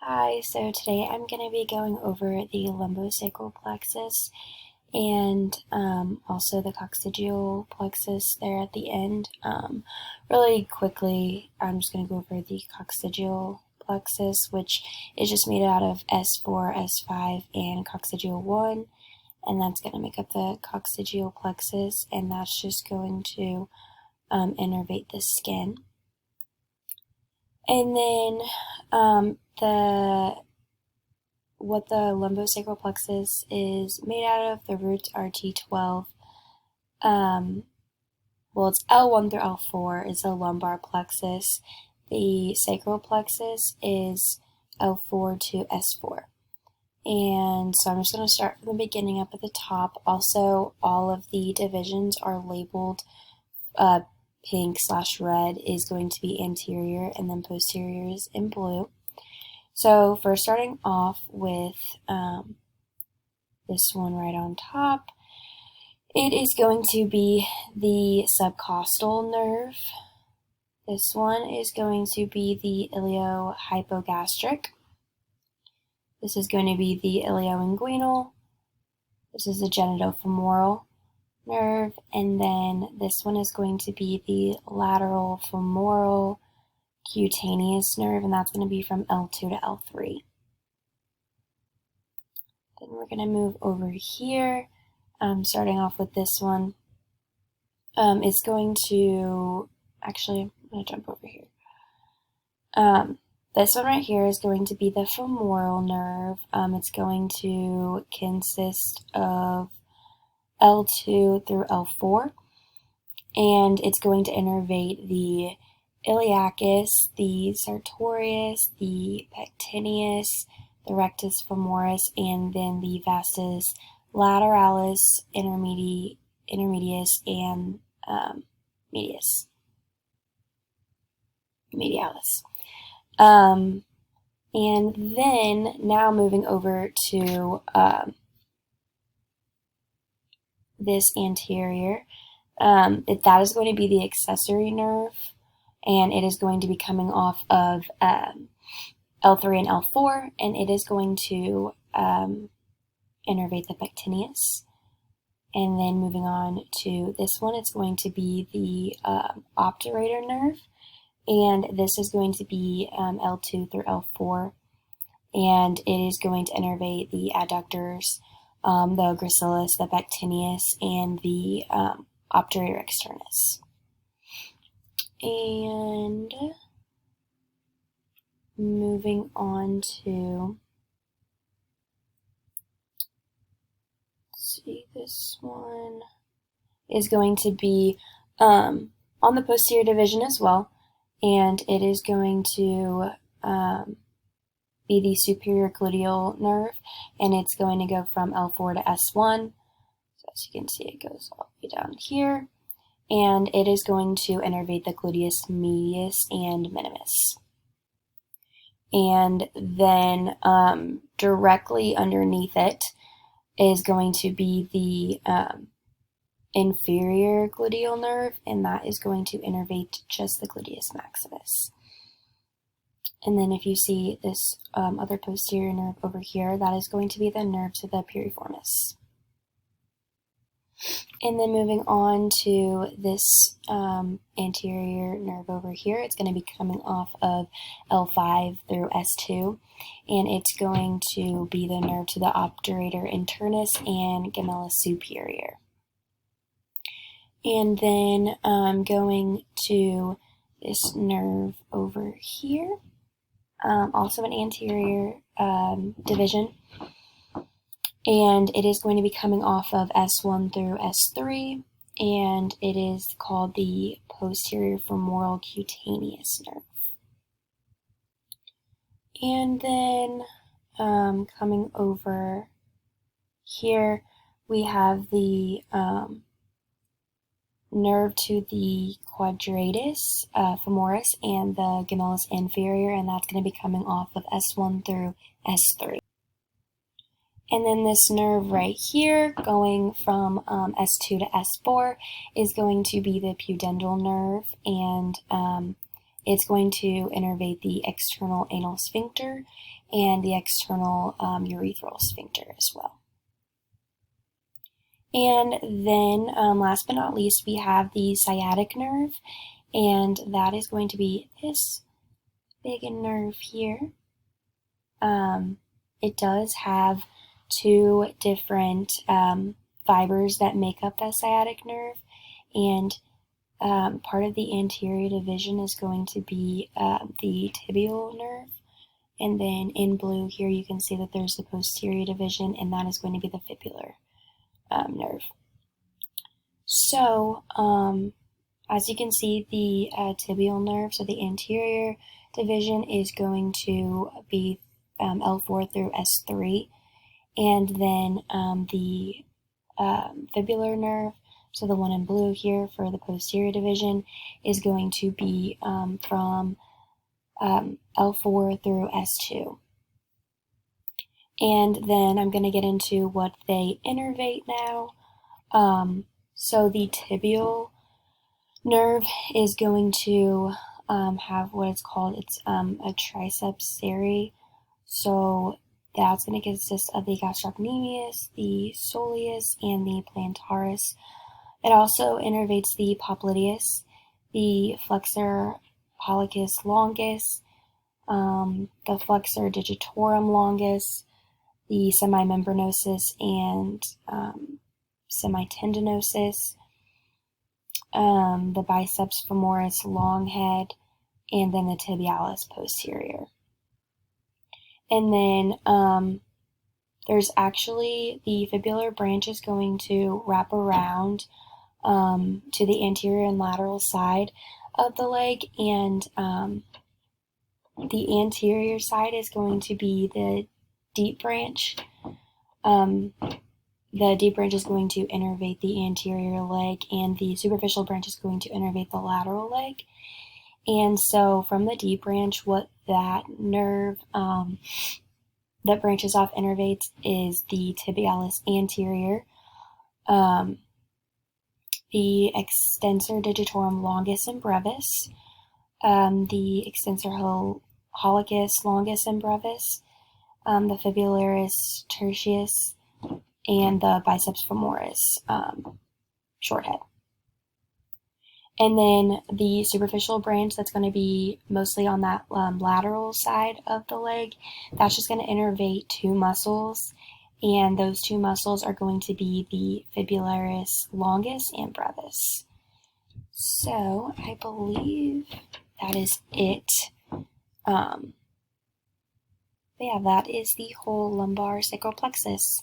Hi, so today I'm going to be going over the lumbosacral plexus and also the coccygeal plexus there at the end. Really quickly, I'm just going to go over the coccygeal plexus, which is just made out of S4, S5, and coccygeal 1, and that's going to make up the coccygeal plexus, and that's just going to innervate the skin. And then what the lumbosacral plexus is made out of, the roots are T12. It's L1 through L4 is the lumbar plexus. The sacral plexus is L4 to S4. And so I'm just going to start from the beginning up at the top. Also, all of the divisions are labeled pink/red is going to be anterior, and then posterior is in blue. So first, starting off with this one right on top, it is going to be the subcostal nerve. This one is going to be the iliohypogastric. This is going to be the ilioinguinal. This is the genitofemoral nerve, and then this one is going to be the lateral femoral cutaneous nerve, and that's going to be from L2 to L3. Then we're going to move over here, starting off with this one. It's going to, actually, I'm going to jump over here. This one right here is going to be the femoral nerve. It's going to consist of L2 through L4, and it's going to innervate the iliacus, the sartorius, the pectineus, the rectus femoris, and then the vastus lateralis, intermedius, and medialis. And then now moving over to this anterior, that is going to be the accessory nerve, and it is going to be coming off of L3 and L4, and it is going to innervate the pectineus. And then moving on to this one, it's going to be the obturator nerve, and this is going to be L2 through L4, and it is going to innervate the adductors, the gracilis, the pectineus, and the obturator externus. And moving on to, let's see, this one is going to be on the posterior division as well, and it is going to be the superior gluteal nerve, and it's going to go from L4 to S1. So as you can see, it goes all the way down here, and it is going to innervate the gluteus medius and minimus. And then directly underneath it is going to be the inferior gluteal nerve, and that is going to innervate just the gluteus maximus. And then if you see this other posterior nerve over here, that is going to be the nerve to the piriformis. And then moving on to this anterior nerve over here, it's going to be coming off of L5 through S2, and it's going to be the nerve to the obturator internus and gemellus superior. And then going to this nerve over here, also an anterior division, and it is going to be coming off of S1 through S3, and it is called the posterior femoral cutaneous nerve. And then coming over here, we have the nerve to the quadratus femoris and the gemellus inferior, and that's going to be coming off of S1 through S3. And then this nerve right here, going from S2 to S4, is going to be the pudendal nerve, and it's going to innervate the external anal sphincter and the external urethral sphincter as well. And then last but not least, we have the sciatic nerve, and that is going to be this big nerve here. It does have two different fibers that make up that sciatic nerve, and part of the anterior division is going to be the tibial nerve, and then in blue here you can see that there's the posterior division, and that is going to be the fibular nerve. So as you can see, the tibial nerve, so the anterior division, is going to be L4 through S3, and then the fibular nerve, so the one in blue here for the posterior division, is going to be from L4 through S2. And then I'm going to get into what they innervate now. So the tibial nerve is going to have what it's called, it's a triceps seri. So that's going to consist of the gastrocnemius, the soleus, and the plantaris. It also innervates the popliteus, the flexor pollicis longus, the flexor digitorum longus, the semimembranosus and semitendinosus, the biceps femoris long head, and then the tibialis posterior. And then there's actually the fibular branch is going to wrap around to the anterior and lateral side of the leg, and the anterior side is going to be the deep branch. The deep branch is going to innervate the anterior leg, and the superficial branch is going to innervate the lateral leg. And so from the deep branch, what that nerve that branches off innervates is the tibialis anterior, the extensor digitorum longus and brevis, the extensor hallucis longus and brevis, the fibularis tertius, and the biceps femoris short head. And then the superficial branch that's going to be mostly on that lateral side of the leg, that's just going to innervate two muscles, and those two muscles are going to be the fibularis longus and brevis. So I believe that is it. But yeah, that is the whole lumbar sacral plexus.